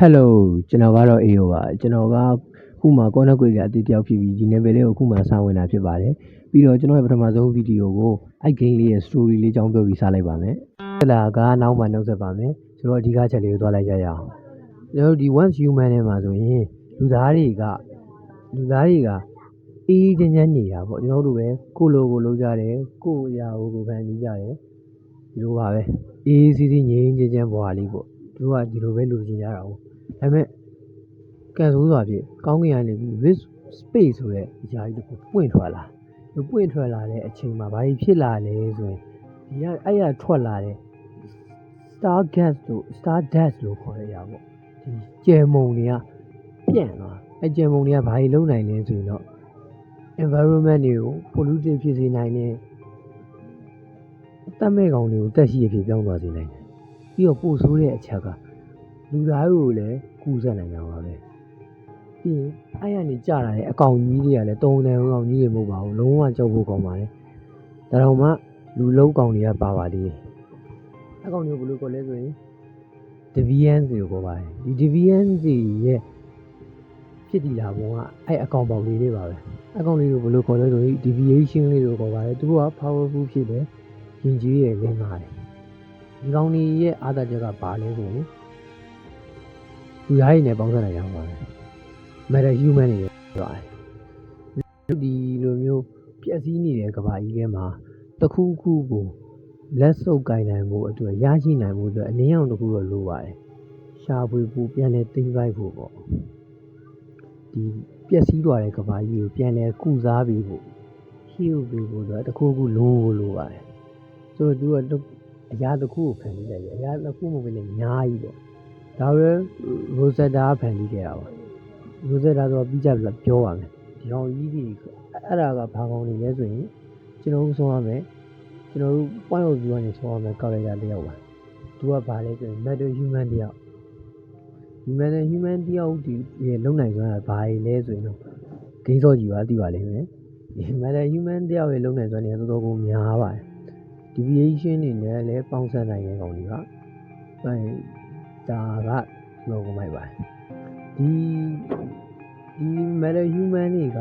Hello ကျွန်တော်ကတော့ AO ပါကျွန်တော်ကခုမှ content creator အသစ်တစ်ယောက်ဖြစ်ပြီးဒီ level လေးကိုခုမှစဝင်တာဖြစ်ပါတယ်ပြီးတော့ကျွန်တော်ရဲ့ပထမဆုံးဗီဒီယိုကိုအဲ့ game လေးရဲ့ story လေးအကြောင်းပြောပြီးစလိုက်ပါမယ်ဟလာကနောက်မှနှုတ်ဆက်ပါမယ်ဆိုတော့အဓိကချက်လေးကိုသွားလိုက်ကြရအောင်ကျွန်တော်ဒီ once human ထဲမှာဆိုရင်လူသားတွေကအေးချမ်းချမ်းနေတာပေါ့ကျွန်တော်တို့ပဲကိုလိုကိုလုံးကြတယ်ကိုအရာကိုဖန်တီးကြတယ်ဒီလိုပါပဲအေးစီးစီးငြိမ်းချမ်းဘွားလေးပေါ့သူတို့ကဒီလိုပဲလူချင်းကြတာဟုတ်ဒါပေမဲ့ကန်ဆိုးစွာဖြစ်ကောင်းကင်ကနေပြီး risk space ဆိုတဲ့အရာကြီးတစ်ခုပွင့်ထွက်လာတဲ့အချိန်မှာဘာဖြစ်လာလဲဆိုရင်ဒီကအဲ့ရထွက်လာတဲ့ star gas လို့ star dust လို့ခေါ်တဲ့အရာပေါ့ဒီကျယ်မုံတွေကပြန့်သွားအဲ့ကျယ်မုံတွေကဘာကြီးလုံနိုင်လဲဆိုရင်တော့ environment တွေကို polluted ဖြစ်စေနိုင်တယ်တတ်မဲ့ကောင်တွေကိုတက်ရှိရဖြစ်ပြောင်းသွားစေနိုင်တယ်ပြီးတော့ပို့ဆိုးတဲ့အချက်ကလူသားတွေကိုလည်းကူးစက်နိုင်ကြပါပဲပြီးရင်အဲ့ရနေကြတာလေအကောင်ကြီးတွေကလည်းတုံးတယ်ကောင်ကြီးတွေမဟုတ်ပါဘူးလုံးဝကြောက်ဖို့ကောင်းပါလေဒါတော့မှလူလုံးကောင်တွေကပါပါသေးတယ်အကောင်တွေကိုဘယ်လိုခေါ်လဲဆိုရင် deviant ကိုခေါ်ပါတယ်ဒီ deviant ရဲ့ဖြစ်တည်လာပုံကအဲ့အကောင်ပေါက်လေးတွေပါပဲအကောင်လေးကိုဘယ်လိုခေါ်လဲဆိုရင် deviation လေးကိုခေါ်ပါတယ်သူက powerful ဖြစ်တယ်ရင်ကြီးရဲ့လင်းပါတယ်ဒီကောင်ကြီးရဲ့အားသာချက်ကဘာလဲဆိုရင်လူသားတွေနဲ့ပေါင်းစပ်နိုင်ကြပါမယ် matter human တွေပြောတယ်ဒီလိုမျိုးပြည့်စည်နေတဲ့ကဘာကြီးထဲမှာတစ်ခုခုကိုလက်စုပ်ကင်နိုင်မှုအတွက်ရရှိနိုင်မှုအတွက်အနည်းအောင်တစ်ခုတော့လိုပါတယ်ရှာဖွေဖို့ပြန်လဲသိမ်းပိုက်ဖို့ပေါ့ဒီပြည့်စည်သွားတဲ့ကဘာကြီးကိုပြန်လဲကုစားပြီးဖို့ရှင်းဥပေးဖို့အတွက်တစ်ခုခုလိုပါတယ်ဆိုတော့သူကအရာတစ်ခုကိုဖန်တီးလိုက်တယ်အရာတစ်ခုမဟုတ်ဘဲနဲ့အများကြီးပေါ့ဒါပဲ Rosetta ဖန်တီးခဲ့တာပါ Rosetta ဆိုတော့ပြီးကြပြောပါမယ်ဒီကောင်ကြီးကြီးအဲ့ဒါကဘာကောင်နေလဲဆိုရင်ကျွန်တော်တို့ဆုံးရမယ်ကျွန်တော်တို့ point of view ကနေဆုံးရမယ် character တစ်ယောက်ပါသူကဘာလဲဆိုရင် matter human တစ်ယောက်ဒီ matter human တစ်ယောက်ဒီလုံနိုင်စွမ်းတာဘာလဲဆိုရင်တော့ဂိမ်းစောကြီးပါသိပါလိမ့်မယ်ဒီ matter human တစ်ယောက်ရဲ့လုံနိုင်စွမ်းတွေကတော်တော်ကိုများပါတယ် deviation တွေနဲ့လည်းပေါင်းစပ်နိုင်တဲ့ကောင်တွေကဒါကလောကမိုက်ပါတယ်ဒီ matter human တွေက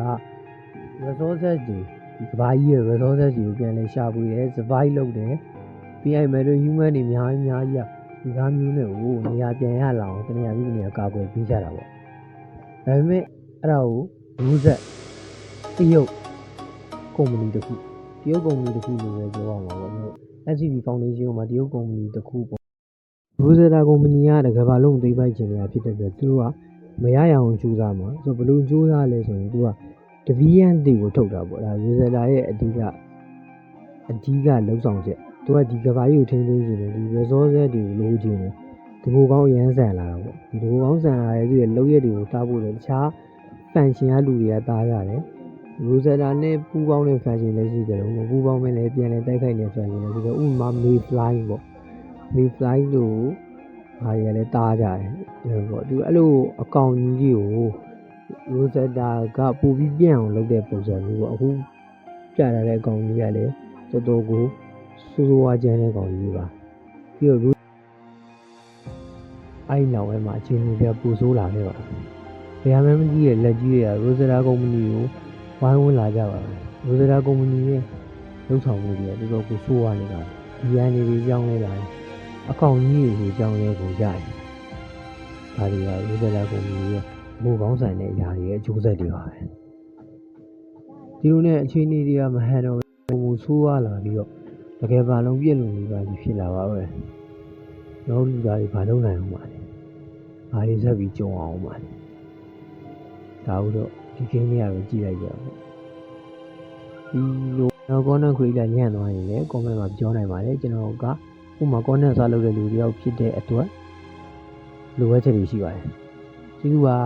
resources ဒီကဘာကြီးရဲ့ resources ကိုပြန်လဲရှာဖွေတယ် survive လုပ်တယ်ပြီးရင် matter human တွေအများကြီးဒီကားမျိုးနဲ့ဟိုနေရာပြန်ရလာအောင်တနေရာပြီးနေရာကာကွယ်ပေးကြတာပေါ့ဒါပေမဲ့အဲ့ဒါကိုဘူးဆက်တရုတ်ကုမ္ပဏီတစ်ခုလို့ပဲပြောရမှာပေါ့ SCB Foundation မှာတရုတ်ကုမ္ပဏီတစ်ခုပေါ့ Rosetta ကုမ္ပဏီကတကယ်ဘာလို့သိပိုက်ချင်နေတာဖြစ်တဲ့အတွက်သူကမရရအောင်ကြိုးစားမှာဆိုဘယ်လိုကြိုးစားလဲဆိုရင်သူက deviant တွေကိုထုတ်တာပေါ့ဒါ Rosetta ရဲ့အဓိကလှုပ်ဆောင်ချက်သူကဒီကဘာကြီးကိုထိန်းသိမ်းနေတယ်ဒီ resources တွေကိုလိုချင်တယ်ဒီဘိုးကောင်းရမ်းဆန်လာတာပေါ့ဒီဘိုးကောင်းဆန်လာတဲ့သူရဲ့လုပ်ရက်တွေကိုတားဖို့လည်းတခြား function ကလူတွေကတားရတယ် Rosetta နဲ့ပူးပေါင်းတဲ့ function လည်းရှိတယ်လို့ပူးပေါင်းမဲ့လည်းပြန်လဲတိုက်ခိုက်နေ function လည်းရှိတယ်ဥပမာ Mayfly ပေါ့ Mayfly လို့ဟာရလည်းတားကြတယ်ပေါ့သူအဲ့လိုအကောင်ကြီးကို Rosetta ကပို့ပြီးပြန့်အောင်လုပ်တဲ့ပုံစံမျိုးပေါ့အခုပြလာတဲ့အကောင်ကြီးကလည်းတော်တော်ကိုစိုးဝါးကျန်းတဲ့ကောင်ကြီးပါပြီးတော့အဲ့နောက်ပိုင်းမှာအချင်းကြီးပြပူဆိုးလာခဲ့ပါဘယ်မှမကြည့်ရလက်ကြီးရ Rosetta ကုမ္ပဏီကိုဝိုင်းဝန်းလာကြပါမယ် Rosetta ကုမ္ပဏီရဲ့လုပ်ဆောင်မှုတွေတော်တော်ကိုဆိုးဝါးနေတာဒီအနေတွေကြောင်းလဲလာအကောင်ကြီးတွေကြောင်းလဲကိုကြတယ်ဒါတွေက Rosetta ကုမ္ပဏီရဲ့မိုးကောင်းဆိုင်တဲ့အရာတွေရဲ့အကျိုးဆက်တွေပါပဲဒီလိုနဲ့အခြေအနေတွေကမဟန်တော့ဘူးဆိုးဝါးလာပြီးတော့တကယ်ပါလုံးပြည့်လုံနေပါပြီဖြစ်လာပါပဲတော့လူသားတွေဘာလုပ်နိုင်အောင်ပါလဲဘာတွေဆက်ပြီးကြုံအောင်ပါလဲဒါတော့ဒီကိန်းလေးကတော့ကြည့်လိုက်ကြပါဦးဒီလိုတော့ content creator ညံ့သွားရင်လည်း comment မှာပြောနိုင်ပါတယ်ကျွန်တော်ကဥပမာ content စားလုပ်တဲ့လူတယောက်ဖြစ်တဲ့အတွက်လိုအပ်ချက်တွေရှိပါတယ်ကျေးဇူးပါ